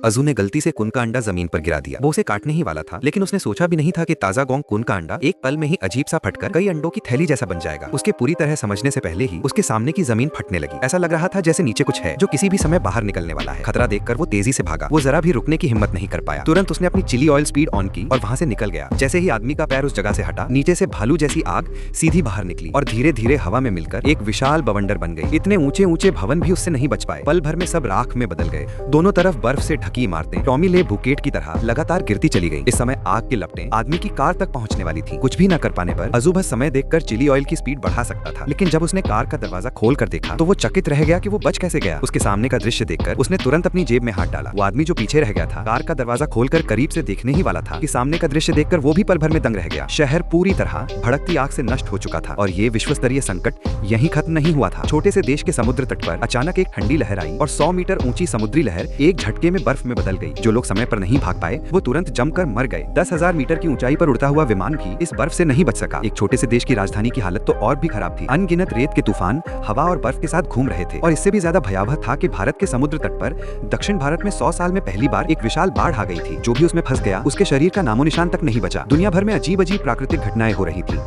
अजू ने गलती से कुन का अंडा जमीन पर गिरा दिया। वो उसे काटने ही वाला था, लेकिन उसने सोचा भी नहीं था कि ताजा गोंग कुन का अंडा एक पल में ही अजीब सा फटकर कई अंडों की थैली जैसा बन जाएगा। उसके पूरी तरह समझने से पहले ही उसके सामने की जमीन फटने लगी। ऐसा लग रहा था जैसे नीचे कुछ है जो किसी भी समय बाहर निकलने वाला है। खतरा देखकर वो तेजी से भागा। वो जरा भी रुकने की हिम्मत नहीं कर पाया। तुरंत उसने अपनी चिली ऑयल स्पीड ऑन की और वहां से निकल गया। जैसे ही आदमी का पैर उस जगह से हटा, नीचे से भालू जैसी आग सीधी बाहर निकली और धीरे धीरे हवा में मिलकर एक विशाल बवंडर बन गई। इतने ऊंचे ऊंचे भवन भी उससे नहीं बच पाए। पल भर में सब राख में बदल गए। दोनों तरफ बर्फ से ढकी इमारतें टॉमी ले बुकेट की तरह लगातार गिरती चली गई। इस समय आग की लपटें आदमी की कार तक पहुंचने वाली थी। कुछ भी न कर पाने पर अजू बस समय देखकर चिली ऑयल की स्पीड बढ़ा सकता था, लेकिन जब उसने कार का दरवाजा खोल कर देखा तो वो चकित रह गया कि वो बच कैसे गया। उसके सामने का दृश्य देखकर उसने तुरंत अपनी जेब में हाथ डाला। वो आदमी जो पीछे रह गया था, कार का दरवाजा खोलकर करीब से देखने ही वाला था कि सामने का दृश्य देखकर वो भी पल भर में दंग रह गया। शहर पूरी तरह भड़कती आग से नष्ट हो चुका था और ये विश्व स्तरीय संकट यहीं खत्म नहीं हुआ था। छोटे से देश के समुद्र तट पर अचानक एक ठंडी लहर आई और 100 मीटर ऊंची समुद्री लहर एक झटके में बर्फ में बदल गई। जो लोग समय पर नहीं भाग पाए वो तुरंत जमकर मर गए। 10,000 मीटर की ऊंचाई पर उड़ता हुआ विमान भी इस बर्फ से नहीं बच सका। एक छोटे से देश की राजधानी की हालत तो और भी खराब थी। अनगिनत रेत के तूफान हवा और बर्फ के साथ घूम रहे थे और इससे भी ज्यादा भयावह था कि भारत के समुद्र तट पर दक्षिण भारत में 100 साल में पहली बार एक विशाल बाढ़ आ गई थी। जो भी उसमें फंस गया उसके शरीर का नामो निशान तक नहीं बचा। दुनिया भर में अजीब अजीब प्राकृतिक घटनाएं हो रही थी।